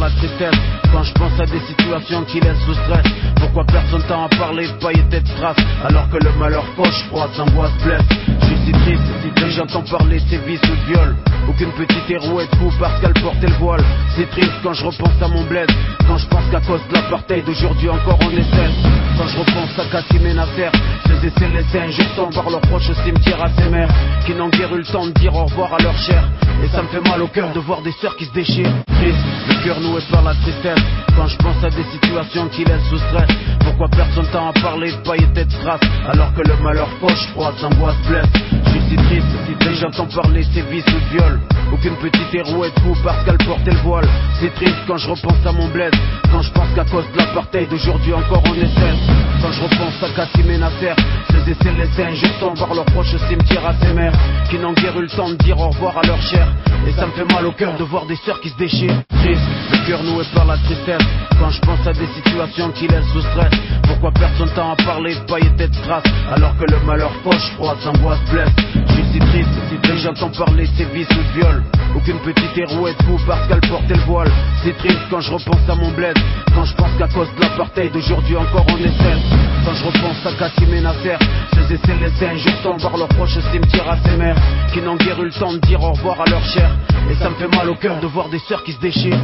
la tristesse quand je pense à des situations qui laissent le stress. Pourquoi personne t'a à parler de paillettes et de strass, alors que le malheur poche, froid, s'angoisse, blesse. Je suis si triste, dès que j'entends parler de sévices ou de viol. Aucune petite hérouette fou parce qu'elle portait le voile. C'est triste quand je repense à mon bled, quand je pense qu'à cause de l'apartheid d'aujourd'hui encore on essaie. Quand je repense à Kassim et Nasser, ces essais laissés injectants par leurs proches au cimetière à ces mères qui n'ont guère eu le temps de dire au revoir à leur chair. Et ça me fait mal au cœur de voir des sœurs qui se déchirent. Triste, le cœur noué par la tristesse quand je pense à des situations qui laissent sous stress. Pourquoi personne t'a à parler de paillettes et de strass, alors que le malheur poche, froid, s'angoisse, blesse. Je suis si triste, dès que j'entends parler de sévices ou de viol. Aucune petite hérouette fou parce qu'elle portait le voile. C'est triste quand je repense à mon bled, quand je pense qu'à cause de l'apartheid d'aujourd'hui encore on essaie. Quand je repense à Kassim et Nasser, ces essais laissés injectants par leurs proches au cimetière à ces mères qui n'ont guère eu le temps de dire au revoir à leur chair. Et ça me fait mal au cœur de voir des sœurs qui se déchirent. Triste, le cœur noué par la tristesse quand je pense à des situations qui laissent sous stress. Pourquoi personne t'a à parler de paillettes et de strass, alors que le malheur poche, froid, s'angoisse, blesse. Je suis si triste, dès que j'entends parler de sévices ou de viol. Aucune petite hérouette fou parce qu'elle portait le voile. C'est triste quand je repense à mon bled, quand je pense qu'à cause de l'apartheid d'aujourd'hui encore on essaie. Quand je repense à Kassim et Nasser, ces essais laissés injectants par leurs proches au cimetière à ces mères qui n'ont guère eu le temps de dire au revoir à leur chair. Et ça me fait mal au cœur de voir des sœurs qui se déchirent.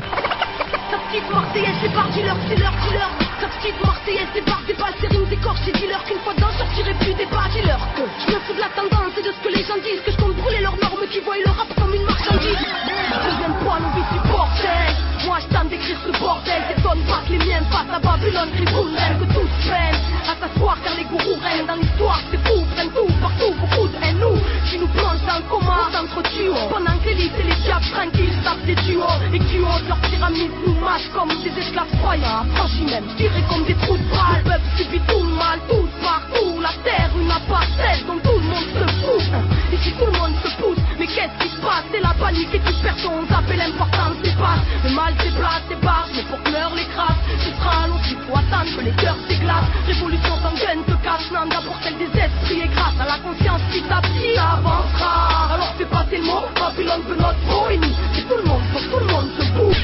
Sa petite Marseillaise, c'est par dealer, dealer, dealer. Sa petite Marseillaise, c'est par des balles, c'est rimes, des corps, c'est dealer. Qu'une fois dedans, sortirai plus des pas dealer. Que je me fous de la tendance et de ce que les gens disent, que je compte brûler leurs normes qui voient le rap comme une marchandise. Deuxième point, nos vies supportées. Moi, je tente d'écrire ce bordel. T'étonnes pas que les miens passent à Babylone, crient boum, que tout se peine. À s'asseoir car les gourous règnent dans l'histoire, c'est fou, prennent tout, partout, beaucoup de haine. Nous, qui nous plongent dans le coma, on s'entretue. Pendant que l'élite et les diables tranquilles tapent des duos. Et qui ôtent leur pyramide nous mâchent comme des esclaves croyants. Affranchis même, tirés comme des trous de balles. Le peuple subit tout le mal, tout partout. La terre, une apartheid dont tout le monde se fout. Ici tout le monde se pousse, mais qu'est-ce qui se passe? C'est la panique et toute personne s'appelle l'importance des passes. Le mal s'éplace, s'éparse, mais pour que l'heure l'écrase, tu seras long, il faut attendre que les cœurs s'églacent. Révolution sanguine te casse, non d'abord celle des esprits. Et grâce à la conscience petit à petit, ça avancera. Alors fais passer le mot, Babylone veut notre peau. Et nous, c'est tout le monde, faut que tout le monde se bouge.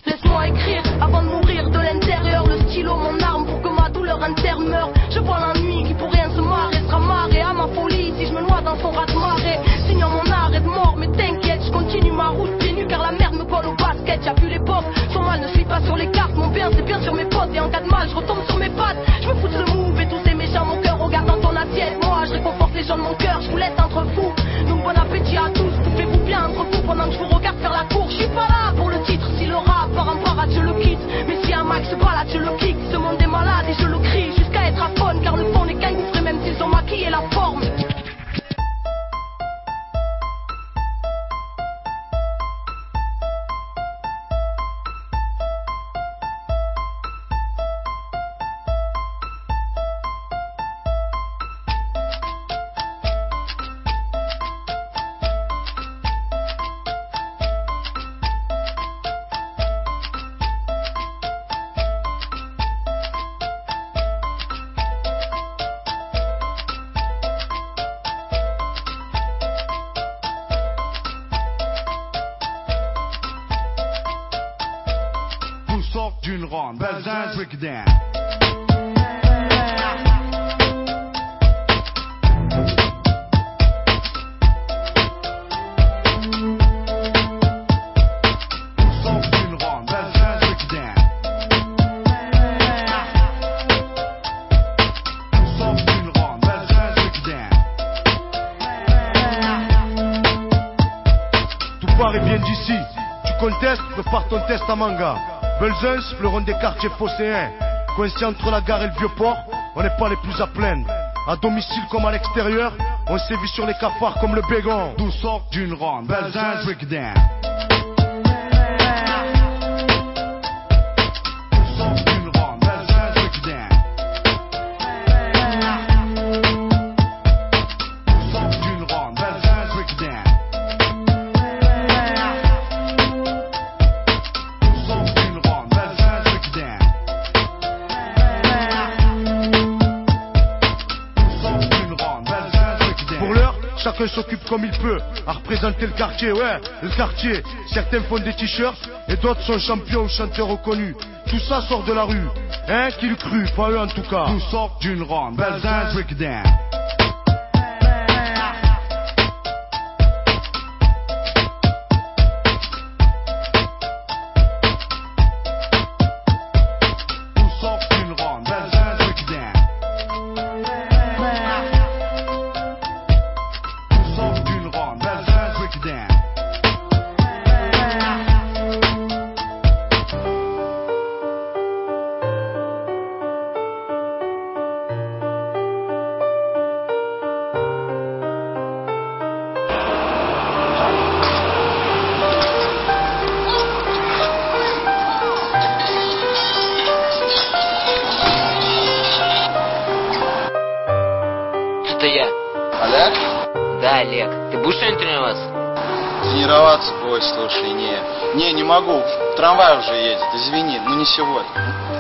Laisse-moi écrire avant de mourir de l'intérieur. Le stylo, mon arme pour que ma douleur interne meure. Je vois la nuit qui pour rien se marrer, sera marrée à ma folie si je me noie dans son raz-de-marée. Signant mon arrêt de mort, mais t'inquiète, je continue ma route pieds nus car la merde me colle au basket. Y'a plus l'époque, son mal ne suit pas sur les cartes. Mon bien c'est bien sur mes potes et en cas de mal je retombe sur mes pattes. Je me fous de ce move et tous ces méchants, mon cœur regarde dans ton assiette. Moi je réconforte les gens de mon cœur, je vous laisse entre vous. Donc bon appétit à tous, pouvez-vous bien entre vous pendant que je vous regarde faire la cour. Je suis pas là pour le titre, si le rap part en parade je le quitte. Mais si un max se balade je le kick. Ce monde est malade et je le crie jusqu'à être aphone, car le fond n'est qu'un gouffre même s'ils ont maquillé la forme. D'une ronde, Belzins breakdown. Tout paraît bien d'ici. Tu contestes, prépare ton test à manga. Belzins, fleuron des quartiers phocéens. Coincé entre la gare et le vieux port, on n'est pas les plus à plaindre. À domicile comme à l'extérieur, on sévit sur les cafards comme le bégon. D'où sort d'une ronde, Belzins breakdown. chacun s'occupe comme il peut à représenter le quartier, ouais, le quartier. Certains font des t-shirts et d'autres sont champions ou chanteurs reconnus. Tout ça sort de la rue, hein, qui le cru, pas eux en tout cas. Tout sort d'une ronde, Belzins breakdown. Это я. Олег? Да, Олег. Ты будешь сегодня тренироваться? Тренироваться? Ой, слушай, не могу. Трамвай уже едет, извини, ну не сегодня.